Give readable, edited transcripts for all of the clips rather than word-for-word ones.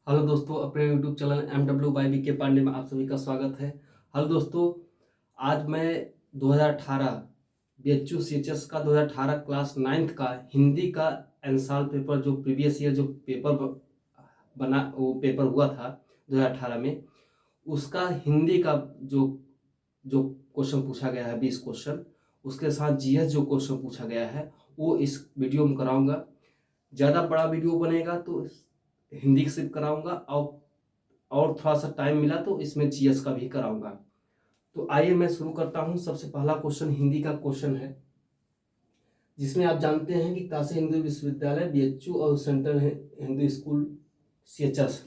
Hello दोस्तों, अपने YouTube channel MW Pandey में आप सभी का स्वागत है। हेलो दोस्तों, आज मैं 2018 BHU CHS का 2018 क्लास 9th का हिंदी का एनसाल पेपर, जो प्रीवियस ईयर जो पेपर बना वो पेपर हुआ था 2018 में, उसका हिंदी का जो जो क्वेश्चन पूछा गया है 20 क्वेश्चन, उसके साथ GS जो क्वेश्चन पूछा गया है वो इस वीडियो में कराऊंगा। ज़्यादा बड़ा वीडियो बनेगा तो हिंदी सिर्फ कराऊंगा, और थोड़ा सा टाइम मिला तो इसमें GS का भी कराऊंगा। तो आइए मैं शुरू करता हूं। सबसे पहला क्वेश्चन हिंदी का क्वेश्चन है, जिसमें आप जानते हैं कि काशी हिंदू विश्वविद्यालय BHU और सेंट्रल हिंदू स्कूल CHS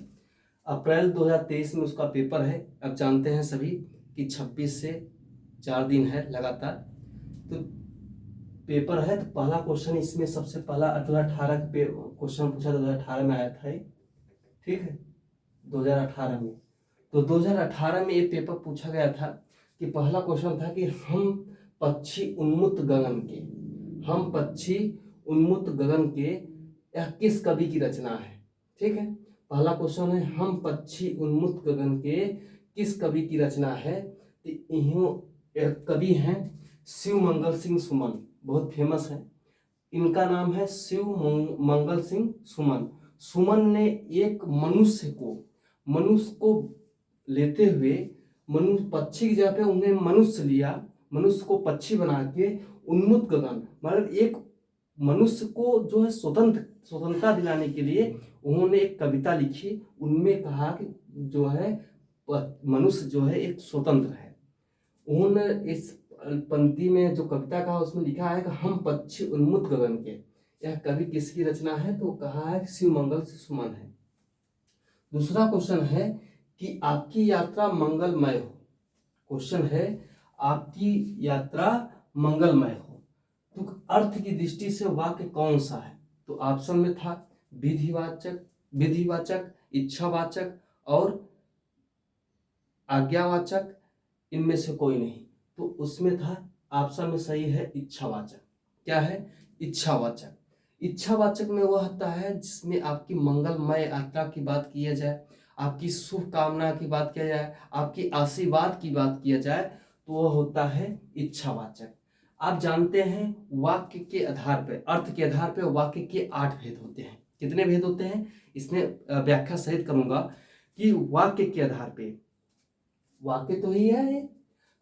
अप्रैल 2023 में उसका पेपर है। अब जानते हैं सभी कि 26 से 4 दिन है लगातार तो पेपर है। तो पहला क्वेश्चन इसमें सबसे पहला 2018 क्वेश्चन पूछा, 2018 में आया था, ठीक है, 2018 में। तो 2018 में ये पेपर पूछा गया था कि पहला क्वेश्चन था कि हम पक्षी उन्मुक्त गगन के यह किस कवि की रचना है। ठीक है, पहला क्वेश्चन है हम पक्षी उन्मुक्त गगन के किस कवि की रचना है। तो कवि हैं शिव मंगल सिंह सुमन, बहुत फेमस है। इनका नाम है शिव मंगल सिंह सुमन। सुमन ने एक मनुष्य को लेते हुए, मनुष्य पक्षी की जगह पे उन्हें मनुष्य लिया, मनुष्य को पक्षी बना के उन्मुक्त गगन, मतलब एक मनुष्य को जो है स्वतंत्रता दिलाने के लिए उन्होंने एक कविता लिखी। उनमें कहा कि जो है मनुष्य जो है एक स्वतंत्र है। उन्होंने इस पंक्ति में जो कविता कहा उसमें लिखा है कि हम पक्षी उन्मुक्त गगन के, यह कवि किसकी रचना है, तो कहा है शिव मंगल सुमन है। दूसरा क्वेश्चन है कि आपकी यात्रा मंगलमय हो। क्वेश्चन है आपकी यात्रा मंगलमय हो, तो अर्थ की दृष्टि से वाक्य कौन सा है। तो ऑप्शन में था विधिवाचक, इच्छावाचक और आज्ञावाचक, इनमें से कोई नहीं। तो उसमें था ऑप्शन में सही है इच्छावाचक। क्या है? इच्छावाचक। इच्छावाचक में वह आता है जिसमें आपकी मंगलमय यात्रा की बात किया जाए, आपकी शुभ कामना की बात किया जाए, आपकी आशीर्वाद की बात किया जाए, तो वह होता है इच्छावाचक। आप जानते हैं वाक्य के आधार पर, अर्थ के आधार पर वाक्य के 8 भेद होते हैं। कितने भेद होते हैं इसमें व्याख्या सहित करूंगा कि वाक्य के आधार पे, वाक्य तो ही है,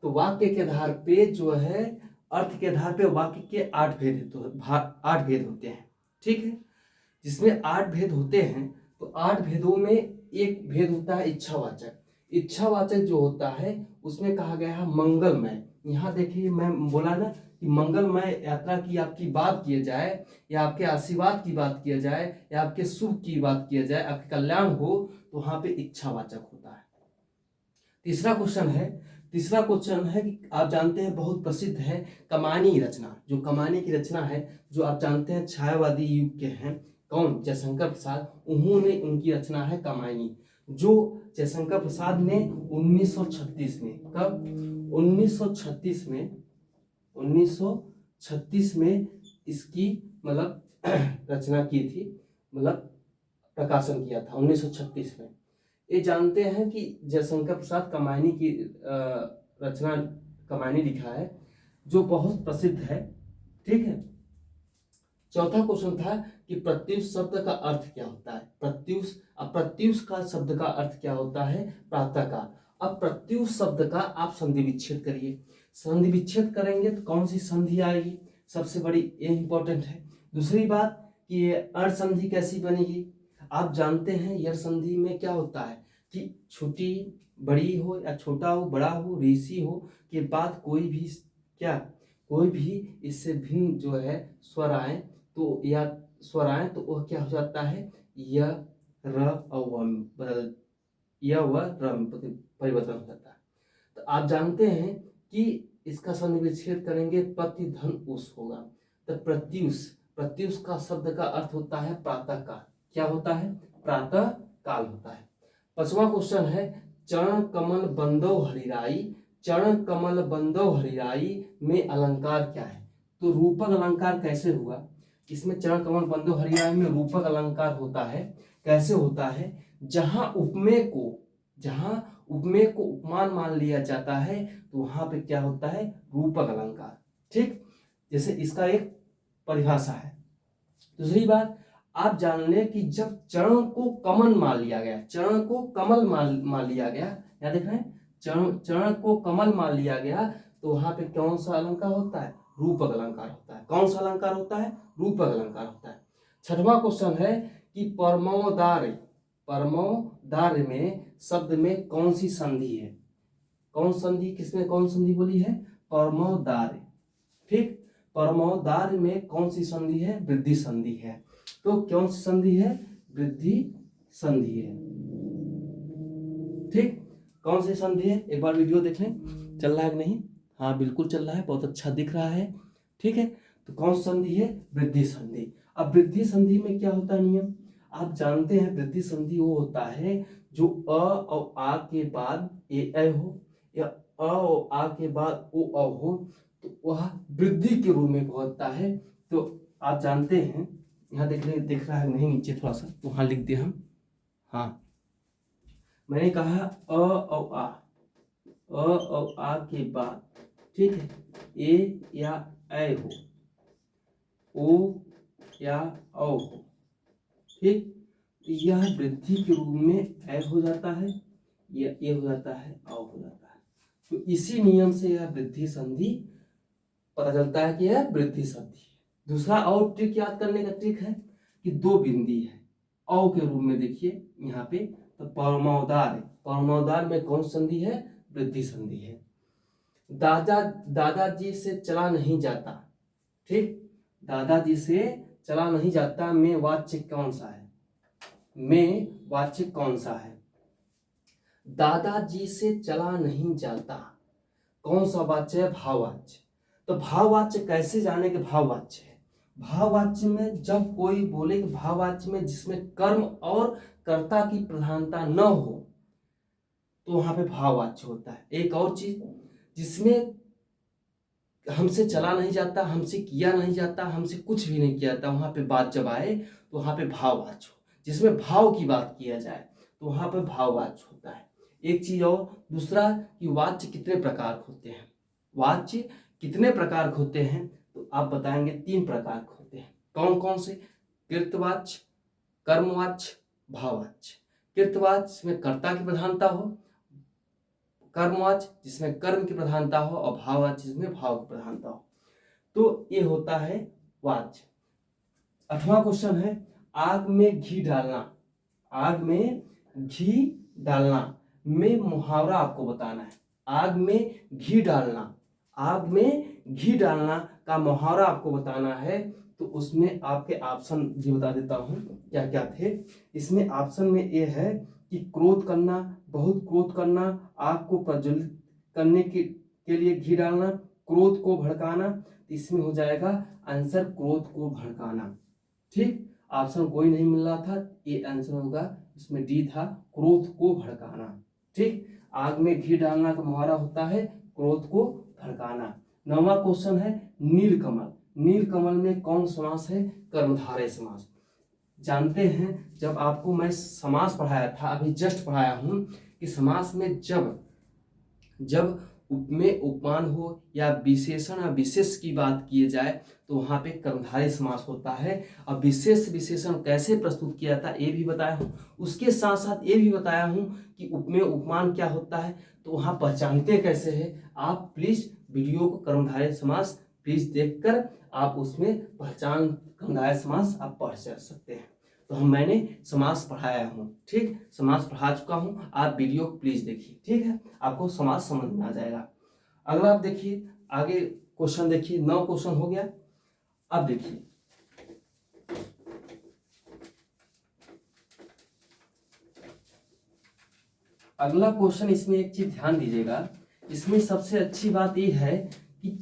तो वाक्य के आधार पे जो है, अर्थ के आधार पे वाक्य के 8 भेद होते हैं। ठीक है, जिसमें 8 भेद होते हैं, तो 8 भेदों में एक भेद होता है इच्छावाचक। इच्छावाचक जो होता है उसमें कहा गया है मंगलमय। यहाँ देखिए मैं बोला ना कि मंगलमय यात्रा की आपकी बात किया जाए, या आपके आशीर्वाद की बात किया जाए, या आपके सुख की बात किया जाए, आपके कल्याण हो, तो वहां पे इच्छावाचक होता है। तीसरा क्वेश्चन है कि आप जानते हैं बहुत प्रसिद्ध है कमानी रचना। जो कमानी की रचना है, जो आप जानते हैं छायावादी युग के हैं, कौन? जयशंकर प्रसाद। उन्होंने, उनकी रचना है कमानी, जो जयशंकर प्रसाद ने 1936 में, कब? 1936 में इसकी मतलब रचना की थी, मतलब प्रकाशन किया था 1936 में। ये जानते हैं कि जयशंकर प्रसाद कमायनी की रचना कमायनी लिखा है, जो बहुत प्रसिद्ध है। ठीक है, चौथा क्वेश्चन था कि प्रत्युष शब्द का अर्थ क्या होता है। प्रत्युष का शब्द का अर्थ क्या होता है? प्रातःकाल। अब प्रत्युष शब्द का आप संधि विच्छेद करिए। संधि विच्छेद करेंगे तो कौन सी संधि आएगी? सबसे बड़ी ये इंपॉर्टेंट है। दूसरी बात कि ये अण संधि कैसी बनेगी। आप जानते हैं यह संधि में क्या होता है कि छोटी बड़ी हो या छोटा हो बड़ा हो, ऋषि हो के बाद कोई भी इससे भिन्न जो है स्वर आए, तो या स्वर आए तो वह क्या हो जाता है, य र और व बदल, य व र में परिवर्तन हो जाता है। तो आप जानते हैं कि इसका संधि विच्छेद करेंगे पति धन उस होगा। तो प्रत्युष का शब्द का अर्थ होता है प्रातः काल। क्या होता है? प्रातः काल होता है। पांचवा क्वेश्चन है चरण कमल बंदो हरिराई में अलंकार क्या है। तो रूपक अलंकार कैसे हुआ? इसमें चरण कमल बंदो हरिराई में रूपक अलंकार होता है कैसे होता है, जहां उपमेय को उपमान मान लिया जाता है तो वहां पे क्या होता है, रूपक अलंकार। ठीक, जैसे इसका एक परिभाषा है। दूसरी बात, आप जान लें कि जब चरण को कमल मान लिया गया, चरण को कमल मान लिया गया, क्या देख रहे हैं, चरण को कमल मान लिया गया, तो वहां पे कौन सा अलंकार होता है, रूपक अलंकार होता है। कौन सा अलंकार होता है, रूपक अलंकार होता है। छठवां क्वेश्चन है कि परमोदार्य में शब्द में कौन सी संधि है, कौन संधि, किसमें कौन संधि बोली है, परमोदार्य। ठीक, परमोदार्य में कौन सी संधि है, वृद्धि संधि है। तो कौन सी संधि है, वृद्धि संधि है। ठीक, कौन सी संधि है, एक बार वीडियो देख लें, चल रहा है कि नहीं, हाँ बिल्कुल चल रहा है, बहुत अच्छा दिख रहा है। ठीक है, तो कौन सी संधि है, वृद्धि संधि। अब वृद्धि संधि में क्या होता है नियम, आप जानते हैं, वृद्धि संधि वो होता है जो अ और आ के बाद ए हो, या अ और आ के बाद ओ अ हो, तो वह वृद्धि के रूप में होता है। तो आप जानते हैं, यहाँ दिख रहा है नहीं, नीचे थोड़ा सा, तो वहां लिख दिया हम, हाँ मैंने कहा अ और आ के बाद, ठीक है, ए या ए हो, ओ या औ हो, ठीक, तो यह वृद्धि के रूप में ए हो जाता है, या ए हो जाता है, औ हो जाता है। तो इसी नियम से यह वृद्धि संधि पता चलता है कि यह वृद्धि संधि है। दूसरा और ट्रिक याद करने का ट्रिक है कि दो बिंदी है औ के रूप में, देखिए यहाँ पे, तो परमोदार में कौन संधि है, वृद्धि संधि है। दादाजी से चला नहीं जाता, ठीक, दादाजी से चला नहीं जाता में वाच्य कौन सा है, में वाच्य कौन सा है, दादाजी से चला नहीं जाता, कौन सा वाच्य है, भाववाच्य। तो भाववाच्य कैसे जाने के भाववाच्य है, भाववाच्य में जब कोई बोले कि भाववाच्य में जिसमें कर्म और कर्ता की प्रधानता न हो तो वहां पे भाववाच्य होता है। एक और चीज, जिसमें हमसे चला नहीं जाता, हमसे किया नहीं जाता, हमसे कुछ भी नहीं किया जाता, वहां पे बात जब आए तो वहां पे भाववाच्य हो। जिसमें भाव की बात किया जाए तो वहां पे भाववाच्य होता है। एक चीज और, दूसरा कि वाच्य कितने प्रकार होते हैं, वाच्य कितने प्रकार होते हैं, तो आप बताएंगे 3 प्रकार होते हैं। कौन कौन से, कृतवाच्य, कर्मवाच्य, भाववाच्य। कृतवाच्य में कर्ता की प्रधानता हो, कर्मवाच्य जिसमें कर्म की प्रधानता हो, और भाववाच्य जिसमें भाव की प्रधानता हो। तो ये होता है वाच्य। 8वां क्वेश्चन है, आग में घी डालना, आग में घी डालना में मुहावरा आपको बताना है। आग में घी डालना, आग में घी डालना का मुहावरा आपको बताना है। तो उसमें आपके ऑप्शन भी बता देता हूं क्या क्या थे। इसमें ऑप्शन में ये है कि क्रोध करना, बहुत क्रोध करना, आग को प्रज्वलित करने के लिए घी डालना, क्रोध को भड़काना। इसमें हो जाएगा आंसर क्रोध को भड़काना। ठीक, ऑप्शन कोई नहीं मिल रहा था, ये आंसर होगा, इसमें डी था, क्रोध को भड़काना। ठीक, आग में घी डालना का मुहावरा होता है क्रोध को भड़काना। 9वां क्वेश्चन है नीलकमल, नीलकमल में कौन समास है, कर्मधारय समास। जानते हैं, जब आपको मैं समास पढ़ाया था, अभी जस्ट पढ़ाया हूं कि समास में जब उपमेय उपमान हो या विशेषण या विशेष की बात की जाए तो वहां पे कर्मधारय समास होता है। अब विशेष विशेषण कैसे प्रस्तुत किया था ये भी बताया हूं, उसके साथ साथ ये भी बताया हूं कि उपमेय उपमान क्या होता है, तो वहां पहचानते कैसे है। आप प्लीज वीडियो को कर्मधारय समास प्लीज देखकर आप उसमें पहचान कर्मधारय समास आप पढ़ सकते हैं। तो मैंने समास पढ़ाया हूँ, ठीक, समास पढ़ा चुका हूँ, आप वीडियो प्लीज देखिए, ठीक है, आपको समास समझ में आ जाएगा। अगला आप देखिए, आगे क्वेश्चन देखिए, 9 क्वेश्चन हो गया। अब देखिए अगला क्वेश्चन, इसमें एक चीज ध्यान दीजिएगा, इसमें सबसे अच्छी बात यह है कि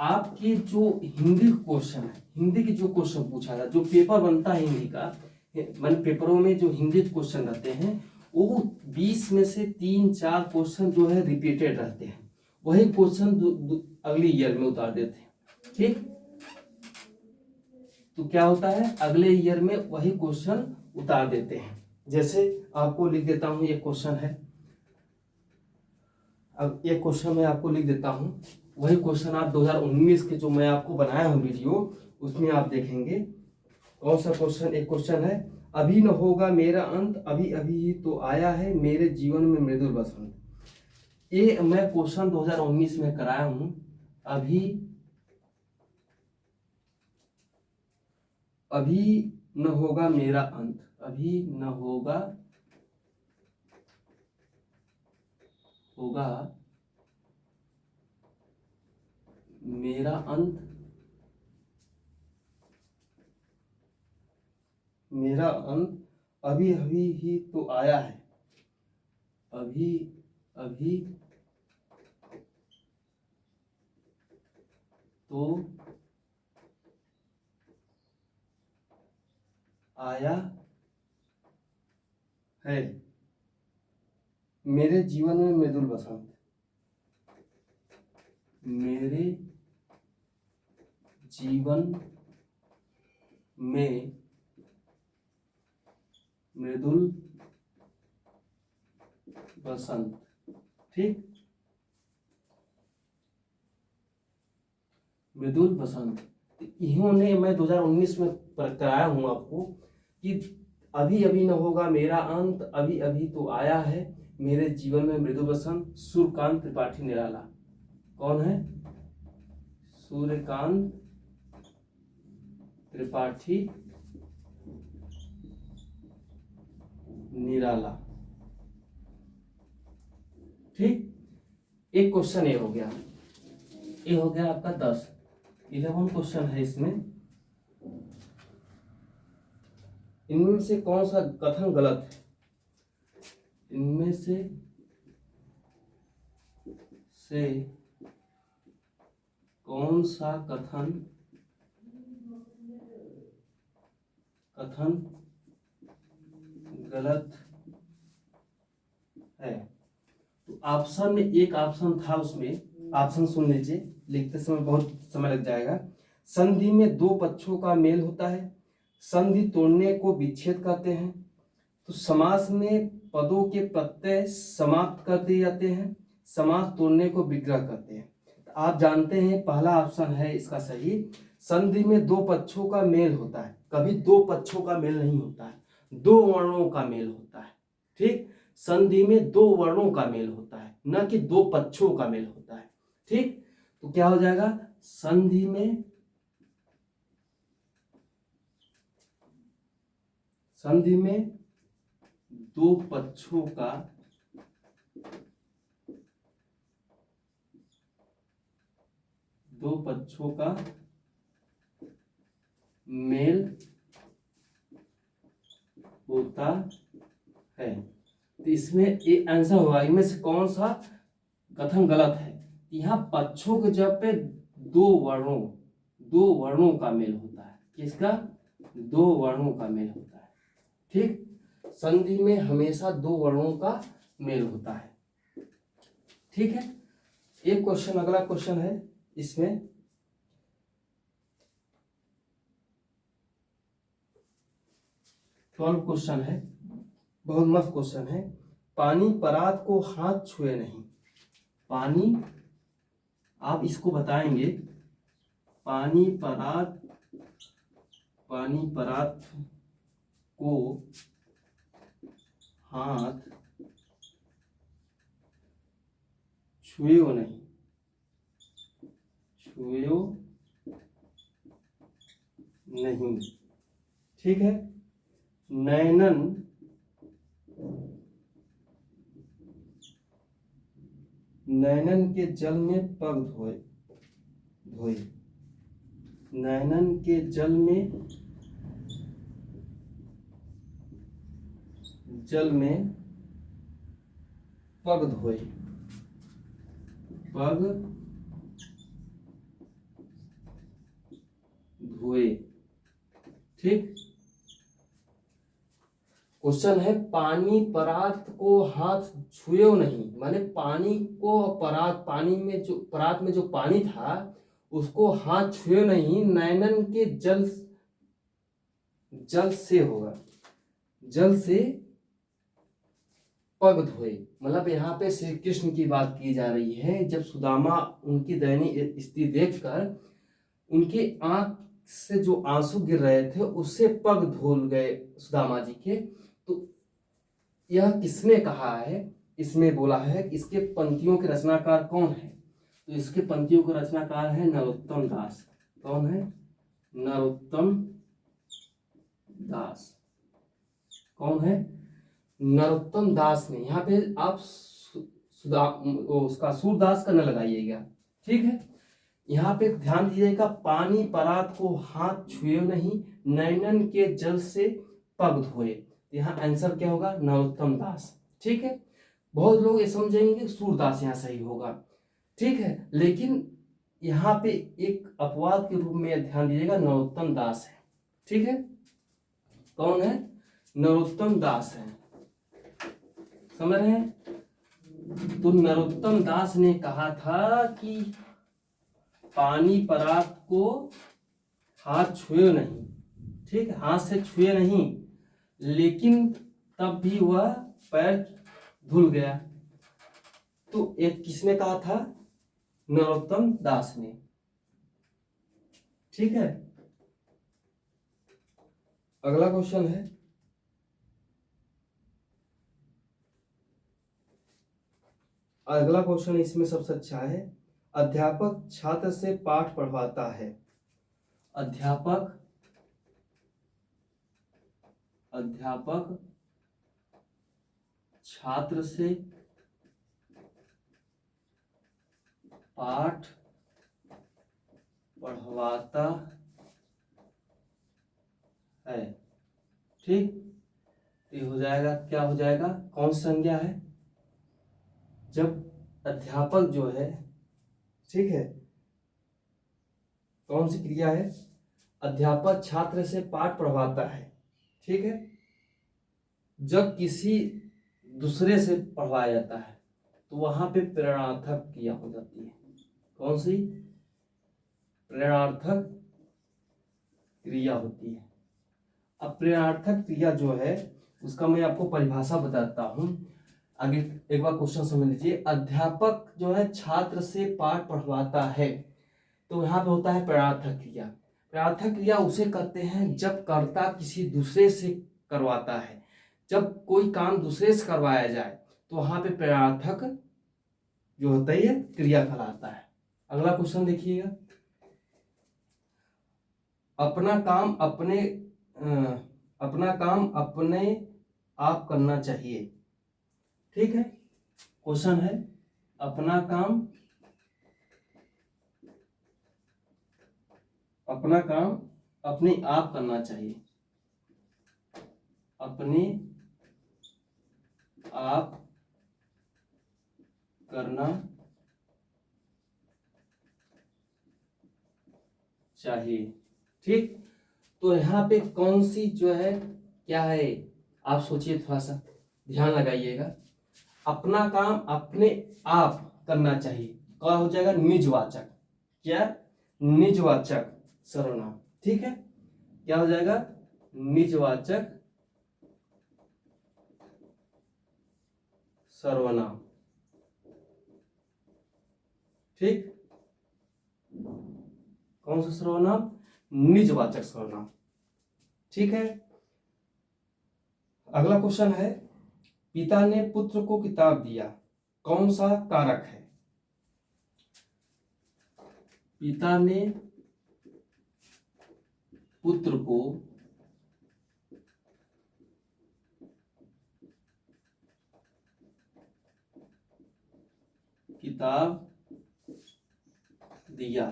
आपके जो हिंदी क्वेश्चन है, हिंदी के जो क्वेश्चन पूछा था, जो पेपर बनता है हिंदी का, पेपरों में जो हिंदी क्वेश्चन रहते हैं वो 20 में से 3-4 क्वेश्चन जो है रिपीटेड रहते हैं, वही क्वेश्चन अगले ईयर में उतार देते हैं। ठीक, तो क्या होता है, अगले ईयर में वही क्वेश्चन उतार देते हैं। जैसे आपको लिख देता हूं, ये क्वेश्चन है, अब एक क्वेश्चन मैं आपको लिख देता हूं, वही क्वेश्चन आप 2019 के जो मैं आपको बनाया हूं वीडियो, उसमें आप देखेंगे कौन सा क्वेश्चन। एक क्वेश्चन है, अभी न होगा मेरा अंत, अभी अभी ही तो आया है मेरे जीवन में मृदुल बसंत। ये मैं क्वेश्चन 2019 में कराया हूं। अभी अभी न होगा मेरा अंत, अभी न होगा मेरा अंत, मेरा अंत अभी अभी ही तो आया है, अभी अभी तो आया है मेरे जीवन में मृदुल बसंत, मेरे जीवन में मृदुल बसंत। ठीक, मृदुल बसंत। इन्होंने मैं 2019 में कराया हूं आपको कि अभी अभी न होगा मेरा अंत, अभी अभी तो आया है मेरे जीवन में मृदुल बसंत। सूर्यकांत त्रिपाठी निराला। कौन है? सूर्यकांत त्रिपाठी निराला। ठीक, एक क्वेश्चन ये हो गया, ये हो गया आपका 10। 11 क्वेश्चन है इसमें। इनमें से कौन सा कथन गलत है? इनमें से कौन सा कथन गलत है? तो ऑप्शन में एक ऑप्शन था, उसमें ऑप्शन सुन लीजिए, लिखते समय बहुत समय लग जाएगा। संधि में दो पक्षों का मेल होता है, संधि तोड़ने को विच्छेद कहते हैं, तो समास में पदों के प्रत्यय समाप्त कर दिए जाते हैं, समास तोड़ने को विग्रह कहते हैं। तो आप जानते हैं पहला ऑप्शन है इसका सही। संधि में दो पक्षों का मेल होता है, कभी दो पक्षों का मेल नहीं होता है, दो वर्णों का मेल होता है। ठीक, संधि में दो वर्णों का मेल होता है, न कि दो पक्षों का मेल होता है। ठीक, तो क्या हो जाएगा? संधि में दो पक्षों का मेल होता है। तो इसमें एक आंसर होगा, इनमें से कौन सा कथन गलत है? यहाँ पक्षों के जब पे दो वर्णों का मेल होता है। किसका? दो वर्णों का मेल होता है। ठीक, संधि में हमेशा दो वर्णों का मेल होता है। ठीक है, एक क्वेश्चन, अगला क्वेश्चन है इसमें, क्वेश्चन है, बहुत मस्त क्वेश्चन है। पानी परात को हाथ छुए नहीं। पानी, आप इसको बताएंगे, पानी परात को हाथ छुएयो नहीं, ठीक है। नैनन के जल में पग धोए, नैनन के जल में पग धोए, ठीक। क्वेश्चन है, पानी परात को हाथ छुएयो नहीं, माने पानी को पानी में जो परात में जो पानी था उसको हाथ छुए नहीं, नैनन के जल से होगा, जल से पग धोए, मतलब यहाँ पे श्री कृष्ण की बात की जा रही है। जब सुदामा उनकी दयनीय स्थिति देखकर उनके आंख से जो आंसू गिर रहे थे उससे पग धुल गए सुदामा जी के। तो यह किसने कहा है? इसमें बोला है कि इसके पंक्तियों के रचनाकार कौन है? तो इसके पंक्तियों के रचनाकार है नरोत्तम दास। कौन है? नरोत्तम दास। कौन है? नरोत्तम दास ने। यहाँ पे आप उसका सूरदास का न लगाइएगा, ठीक है। यहाँ पे ध्यान दीजिएगा, पानी परात को हाथ छुए नहीं, नैनन के जल से पग धोए। यहाँ आंसर क्या होगा? नरोत्तम दास, ठीक है। बहुत लोग ये समझेंगे कि सूरदास यहाँ सही होगा, ठीक है, लेकिन यहाँ पे एक अपवाद के रूप में ध्यान दीजिएगा, नरोत्तम दास है, ठीक है। कौन है? नरोत्तम दास है, समझ रहे हैं? तो नरोत्तम दास ने कहा था कि पानी परात को हाथ छुए नहीं, ठीक है, हाथ से छुए नहीं, लेकिन तब भी वह पैर धुल गया। तो एक किसने कहा था? नरोत्तम दास ने, ठीक है। अगला क्वेश्चन है, अगला क्वेश्चन इसमें सबसे अच्छा है। अध्यापक छात्र से पाठ पढ़वाता है। अध्यापक छात्र से पाठ पढ़वाता है, ठीक। ये हो जाएगा, क्या हो जाएगा? कौन सी संज्ञा है? जब अध्यापक जो है, ठीक है, कौन सी क्रिया है? अध्यापक छात्र से पाठ पढ़वाता है, ठीक है। जब किसी दूसरे से पढ़वाया जाता है तो वहां पे प्रेरणार्थक क्रिया हो जाती है। कौन सी? प्रेरणार्थक क्रिया होती है। अब प्रेरणार्थक क्रिया जो है उसका मैं आपको परिभाषा बताता हूं। आगे एक बार क्वेश्चन समझ लीजिए। अध्यापक जो है छात्र से पाठ पढ़वाता है, तो यहाँ पे होता है प्रेरणार्थक क्रिया। प्रेरणार्थक क्रिया उसे कहते हैं जब कर्ता किसी दूसरे से करवाता है। जब कोई काम दूसरे से करवाया जाए तो वहां पे प्रेरणार्थक जो होता है क्रिया कहलाता है। अगला क्वेश्चन देखिएगा। अपना काम अपने आप करना चाहिए, ठीक है। क्वेश्चन है, अपना काम अपने आप करना चाहिए। अपने आप करना चाहिए, ठीक। तो यहाँ पे कौन सी जो है क्या है, आप सोचिए, थोड़ा सा ध्यान लगाइएगा। अपना काम अपने आप करना चाहिए, क्या हो जाएगा? निजवाचक। क्या? निजवाचक सर्वनाम, ठीक है। क्या हो जाएगा? निजवाचक सर्वनाम, ठीक। कौन सा सर्वनाम? निजवाचक सर्वनाम, ठीक है। अगला क्वेश्चन है, पिता ने पुत्र को किताब दिया, कौन सा कारक है? पिता ने पुत्र को किताब दिया,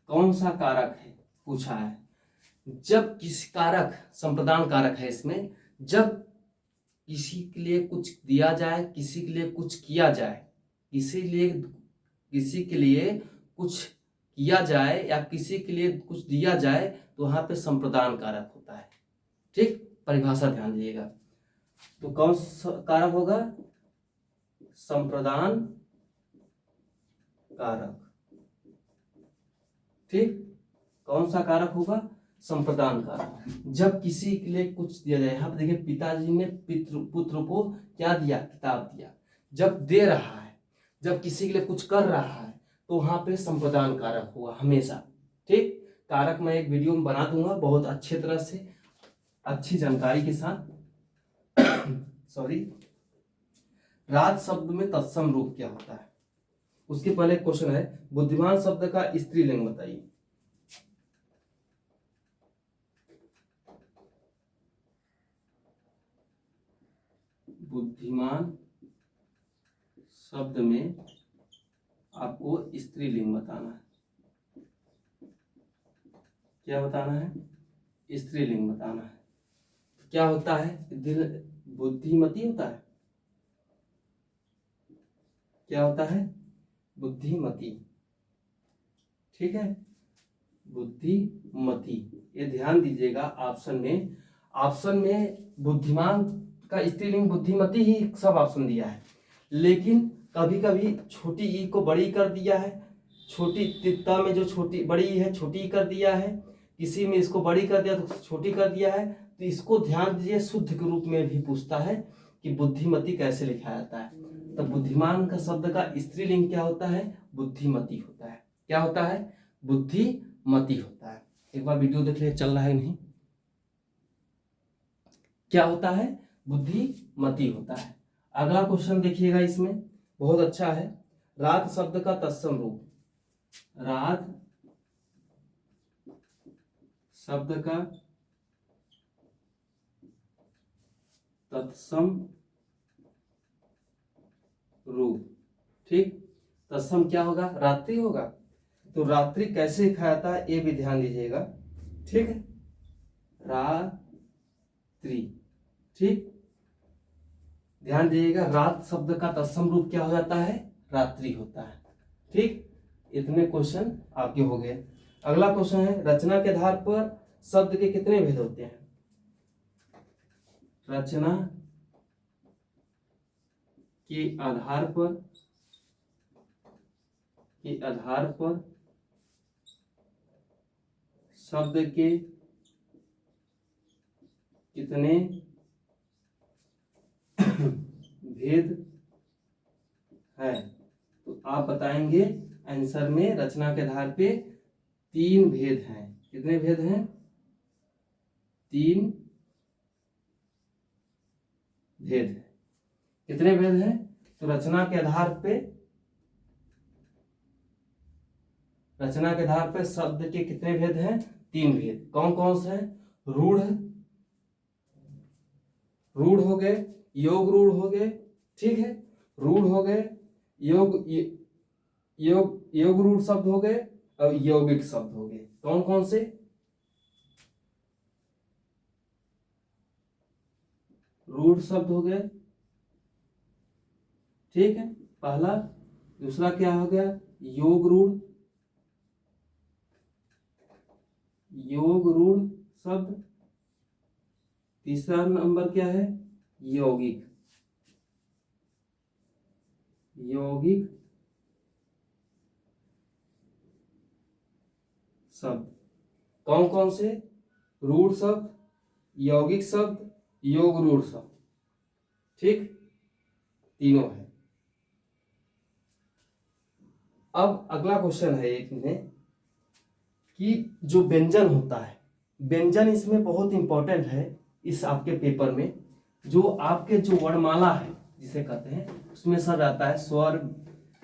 कौन सा कारक है पूछा है। जब किसी कारक, संप्रदान कारक है इसमें, जब किसी के लिए कुछ दिया जाए, किसी के लिए कुछ किया जाए, किसी के लिए कुछ किया जाए या किसी के लिए कुछ दिया जाए, तो वहां पे संप्रदान कारक होता है, ठीक। परिभाषा ध्यान दीजिएगा। तो कौन सा कारक होगा? संप्रदान कारक, ठीक। कौन सा कारक होगा? संप्रदान कारक। जब किसी के लिए कुछ दिया जाए, यहाँ पर देखिए पिताजी ने पुत्र को क्या दिया, किताब दिया। जब दे रहा है, जब किसी के लिए कुछ कर रहा है, तो वहां पे संप्रदान कारक हुआ हमेशा। ठीक, कारक मैं एक वीडियो में बना दूंगा बहुत अच्छे तरह से, अच्छी जानकारी के साथ। सॉरी। राज शब्द में तत्सम रूप क्या होता है? उसके पहले क्वेश्चन है, बुद्धिमान शब्द का स्त्रीलिंग बताइए। बुद्धिमान शब्द में आपको स्त्रीलिंग बताना है। क्या बताना है? स्त्रीलिंग बताना है। क्या होता है? दिल बुद्धिमती होता है। क्या होता है? बुद्धिमती। ठीक है, बुद्धिमती। ये ध्यान दीजिएगा, ऑप्शन में बुद्धिमान का स्त्रीलिंग बुद्धिमती ही सब ऑप्शन दिया है, लेकिन कभी कभी छोटी ई को बड़ी कर दिया है, छोटी तित्ता में जो छोटी बड़ी है छोटी कर दिया है, किसी में इसको बड़ी कर दिया तो छोटी कर दिया है। तो इसको ध्यान दीजिए, शुद्ध के रूप में भी पूछता है कि बुद्धिमती कैसे लिखा जाता है। तो बुद्धिमान का शब्द का स्त्रीलिंग क्या होता है? बुद्धिमती होता है। क्या होता है? बुद्धिमती होता है। एक बार वीडियो देख ले, चल रहा है नहीं? क्या होता है? बुद्धिमती होता है। अगला क्वेश्चन देखिएगा, इसमें बहुत अच्छा है। रात शब्द का तत्सम रूप। रात शब्द का तत्सम रूप। ठीक, तत्सम क्या होगा? रात्रि होगा। तो रात्रि कैसे लिखा जाता है ये भी ध्यान दीजिएगा। ठीक है, रात्रि। ठीक, ध्यान दीजिएगा, रात शब्द का तत्सम रूप क्या हो जाता है? रात्रि होता है। ठीक, इतने क्वेश्चन आपके हो गए। अगला क्वेश्चन है, रचना के आधार पर शब्द के कितने भेद होते हैं? रचना के आधार पर शब्द के कितने भेद हैं? तो आप बताएंगे आंसर में, रचना के आधार पे 3 भेद हैं। कितने भेद हैं? 3 भेद हैं। कितने भेद हैं? तो रचना के आधार पे शब्द के कितने भेद हैं? 3 भेद। कौन कौन से हैं? रूढ़ हो गए, योग रूढ़ हो गए। ठीक है, रूढ़ हो गए, योग रूढ़ शब्द हो गए, और यौगिक शब्द हो गए। कौन कौन से? रूढ़ शब्द हो गए। ठीक है, पहला। दूसरा क्या हो गया? योग रूढ़ शब्द। तीसरा नंबर क्या है? यौगिक शब्द। कौन कौन से? रूढ़ शब्द, यौगिक शब्द, योग रूढ़ शब्द। ठीक, तीनों है। अब अगला क्वेश्चन है एक में, कि जो व्यंजन होता है, व्यंजन इसमें बहुत इंपॉर्टेंट है इस आपके पेपर में। जो आपके जो वर्णमाला है जिसे कहते हैं, उसमें सब आता है, स्वर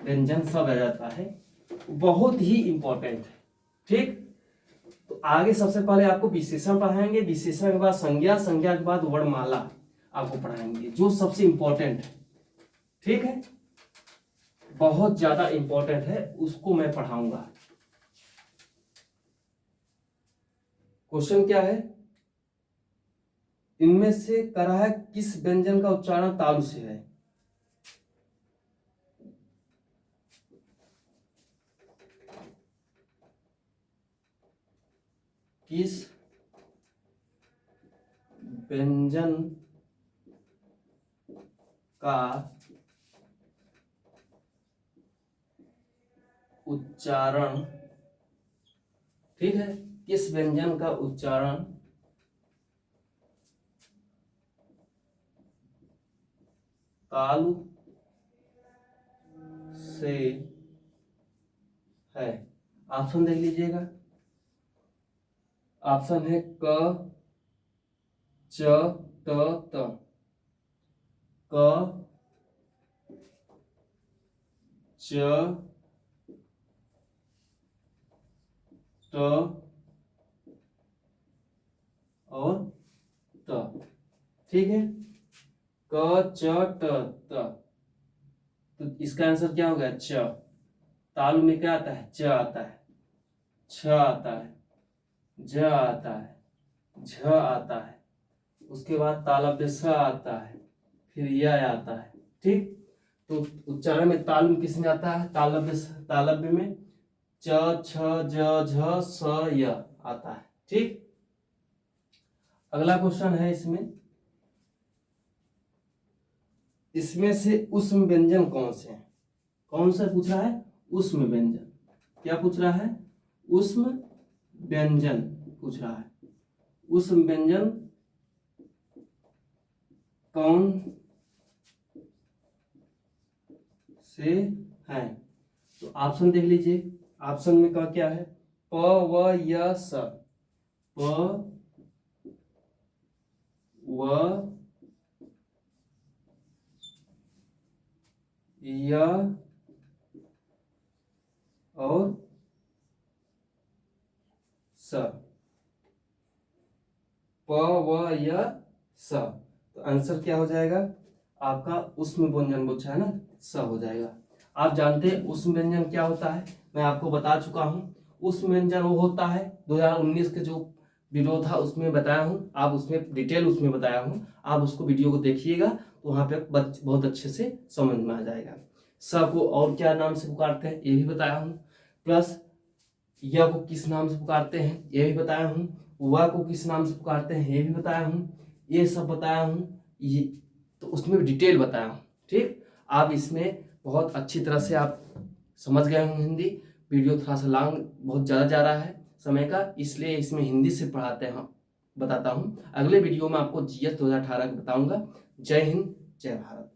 व्यंजन सब आ जाता है, बहुत ही इंपॉर्टेंट है। ठीक, तो आगे सबसे पहले आपको विशेषण पढ़ाएंगे, विशेषण के बाद संज्ञा, संज्ञा के बाद वर्णमाला आपको पढ़ाएंगे, जो सबसे इंपॉर्टेंट है। ठीक है, बहुत ज्यादा इंपॉर्टेंट है, उसको मैं पढ़ाऊंगा। क्वेश्चन क्या है? इनमें से करा है किस व्यंजन का उच्चारण तालु से है? किस व्यंजन का उच्चारण, ठीक है, किस व्यंजन का उच्चारण तालु से है? ऑप्शन देख लीजिएगा। ऑप्शन है क च ट त। क च ट और त। ठीक है, क च ट त। तो इसका आंसर क्या हो गया? च। तालु में क्या आता है? च आता है, छ आता है, ज आता है, झ आता है, उसके बाद तालव्य स आता है, फिर य आता है। ठीक, तो उच्चारण में ताल किस में आता है? तालव्य में च छ ज झ स य आता है। ठीक, अगला क्वेश्चन है इसमें से उष्म व्यंजन कौन से हैं? कौन सा पूछ रहा है? उष्म व्यंजन। क्या पूछ रहा है? उष्म व्यंजन पूछ रहा है। उष्म व्यंजन कौन से हैं? तो ऑप्शन देख लीजिए। ऑप्शन में क्या है? प व य स। प व य और स। प व य स। तो आंसर क्या हो जाएगा आपका? उष्म व्यंजन पूछा है ना, स हो जाएगा। आप जानते हैं उष्म व्यंजन क्या होता है? मैं आपको बता चुका हूं। उष्म व्यंजन वो होता है 2019 के जो वीडियो था उसमें बताया हूं, आप उसमें डिटेल उसमें बताया हूं, आप उसको वीडियो को देखिएगा तो वहां पे बहुत अच्छे से समझ में आ जाएगा। स को और क्या नाम से पुकारते हैं ये भी बताया हूं, प्लस य को किस नाम से पुकारते हैं ये भी बताया हूं, व को किस नाम से पुकारते हैं ये भी बताया हूं, ये सब बताया हूं। ये तो उसमें डिटेल बताया हूं। ठीक, आप इसमें बहुत अच्छी तरह से आप समझ गए होंगे हिंदी। वीडियो थोड़ा सा लॉन्ग बहुत ज़्यादा जा रहा है समय का, इसलिए इसमें हिंदी से पढ़ाते हैं, बताता हूं। अगले वीडियो में आपको GS 2018 बताऊंगा। जय हिंद, जय भारत।